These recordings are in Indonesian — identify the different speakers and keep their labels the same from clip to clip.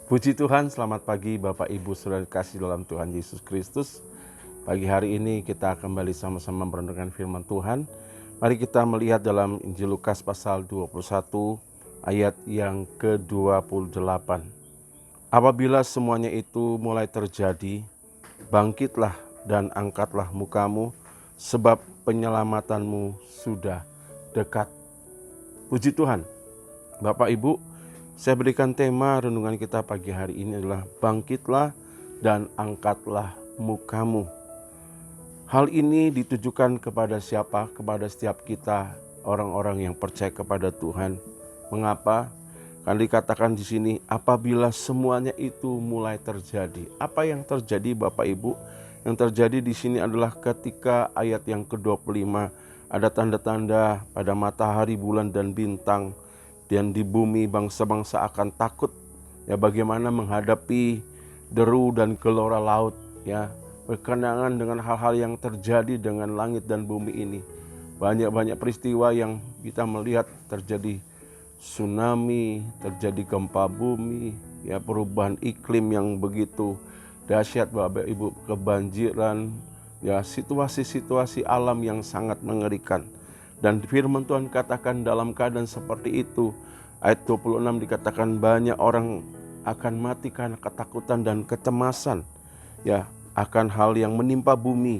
Speaker 1: Puji Tuhan, selamat pagi Bapak Ibu Saudara kasih dalam Tuhan Yesus Kristus. Pagi hari ini kita kembali sama-sama merenungkan firman Tuhan. Mari kita melihat dalam Injil Lukas pasal 21 ayat yang ke-28. Apabila semuanya itu mulai terjadi, bangkitlah dan angkatlah mukamu, sebab penyelamatanmu sudah dekat. Puji Tuhan, Bapak Ibu, saya berikan tema renungan kita pagi hari ini adalah bangkitlah dan angkatlah mukamu. Hal ini ditujukan kepada siapa? Kepada setiap kita, orang-orang yang percaya kepada Tuhan. Mengapa? Karena dikatakan di sini apabila semuanya itu mulai terjadi. Apa yang terjadi Bapak Ibu? Yang terjadi di sini adalah ketika ayat yang ke-25 ada tanda-tanda pada matahari, bulan dan bintang. Dan di bumi bangsa-bangsa akan takut ya bagaimana menghadapi deru dan gelora laut ya, berkenaan dengan hal-hal yang terjadi dengan langit dan bumi ini. Banyak peristiwa yang kita melihat terjadi tsunami, terjadi gempa bumi, ya perubahan iklim yang begitu dahsyat Bapak Ibu, kebanjiran, ya situasi-situasi alam yang sangat mengerikan. Dan firman Tuhan katakan dalam keadaan seperti itu, ayat 26 dikatakan banyak orang akan mati karena ketakutan dan kecemasan, ya akan hal yang menimpa bumi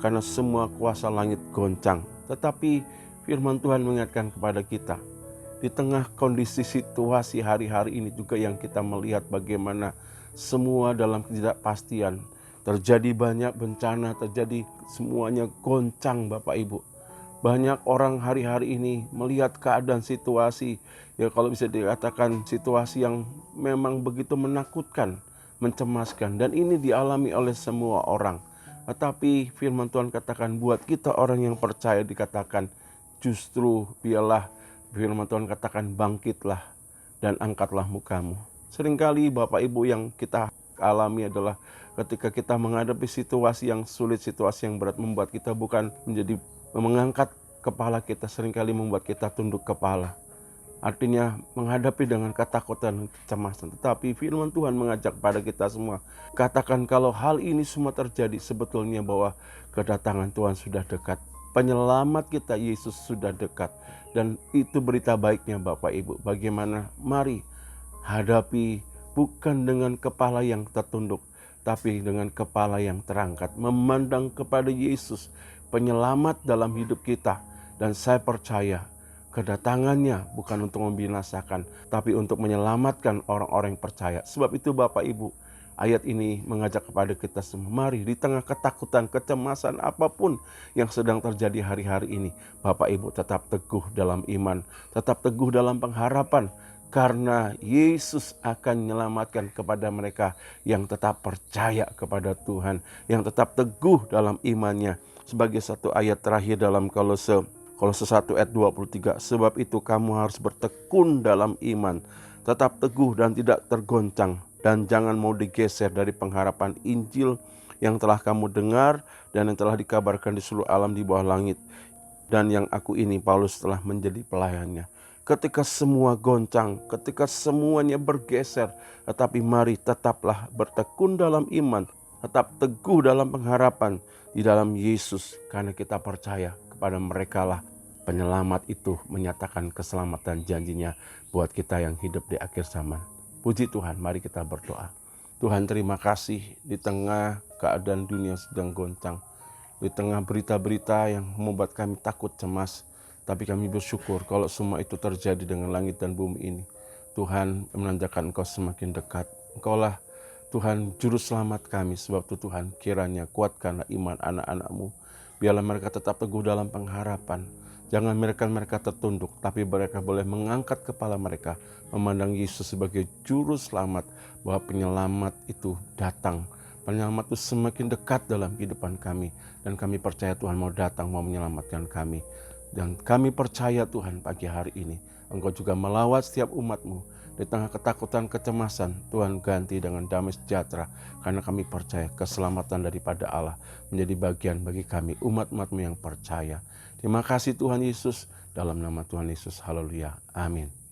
Speaker 1: karena semua kuasa langit goncang. Tetapi firman Tuhan mengingatkan kepada kita, di tengah kondisi situasi hari-hari ini juga yang kita melihat bagaimana semua dalam ketidakpastian, terjadi banyak bencana, terjadi semuanya goncang Bapak Ibu. Banyak orang hari-hari ini melihat keadaan situasi, ya kalau bisa dikatakan situasi yang memang begitu menakutkan, mencemaskan. Dan ini dialami oleh semua orang. Tetapi firman Tuhan katakan buat kita orang yang percaya dikatakan justru biarlah firman Tuhan katakan bangkitlah dan angkatlah mukamu. Seringkali Bapak Ibu yang kita alami adalah ketika kita menghadapi situasi yang sulit, situasi yang berat membuat kita bukan menjadi mengangkat kepala kita, seringkali membuat kita tunduk kepala. Artinya menghadapi dengan ketakutan dan kecemasan. Tetapi firman Tuhan mengajak pada kita semua. Katakan kalau hal ini semua terjadi sebetulnya bahwa kedatangan Tuhan sudah dekat. Penyelamat kita Yesus sudah dekat. Dan itu berita baiknya Bapak Ibu. Bagaimana? Mari hadapi bukan dengan kepala yang tertunduk, tapi dengan kepala yang terangkat. Memandang kepada Yesus, penyelamat dalam hidup kita. Dan saya percaya kedatangannya bukan untuk membinasakan, tapi untuk menyelamatkan orang-orang yang percaya. Sebab itu Bapak Ibu, ayat ini mengajak kepada kita semua, mari di tengah ketakutan, kecemasan apapun yang sedang terjadi hari-hari ini, Bapak Ibu tetap teguh dalam iman, tetap teguh dalam pengharapan, karena Yesus akan menyelamatkan kepada mereka yang tetap percaya kepada Tuhan, yang tetap teguh dalam imannya. Sebagai satu ayat terakhir dalam Kolose 1 ayat 23, sebab itu kamu harus bertekun dalam iman, tetap teguh dan tidak tergoncang, dan jangan mau digeser dari pengharapan Injil yang telah kamu dengar dan yang telah dikabarkan di seluruh alam di bawah langit, dan yang aku ini Paulus telah menjadi pelayannya. Ketika semua goncang, ketika semuanya bergeser, tetapi mari tetaplah bertekun dalam iman, tetap teguh dalam pengharapan di dalam Yesus, karena kita percaya kepada merekalah penyelamat itu menyatakan keselamatan janjinya buat kita yang hidup di akhir zaman. Puji Tuhan, mari kita berdoa. Tuhan, terima kasih di tengah keadaan dunia sedang goncang, di tengah berita-berita yang membuat kami takut cemas, tapi kami bersyukur kalau semua itu terjadi dengan langit dan bumi ini. Tuhan menandakan Engkau semakin dekat. Engkaulah Tuhan juru selamat kami, sebab itu Tuhan kiranya kuatkanlah iman anak-anak-Mu. Biarlah mereka tetap teguh dalam pengharapan. Jangan mereka tertunduk, tapi mereka boleh mengangkat kepala mereka, memandang Yesus sebagai juru selamat, bahwa penyelamat itu datang. Penyelamat itu semakin dekat dalam kehidupan kami. Dan kami percaya Tuhan mau datang, mau menyelamatkan kami. Dan kami percaya Tuhan pagi hari ini, Engkau juga melawat setiap umat-Mu. Di tengah ketakutan, kecemasan, Tuhan ganti dengan damai sejahtera. Karena kami percaya keselamatan daripada Allah menjadi bagian bagi kami, umat-umat-Mu yang percaya. Terima kasih Tuhan Yesus, dalam nama Tuhan Yesus, haleluya, amin.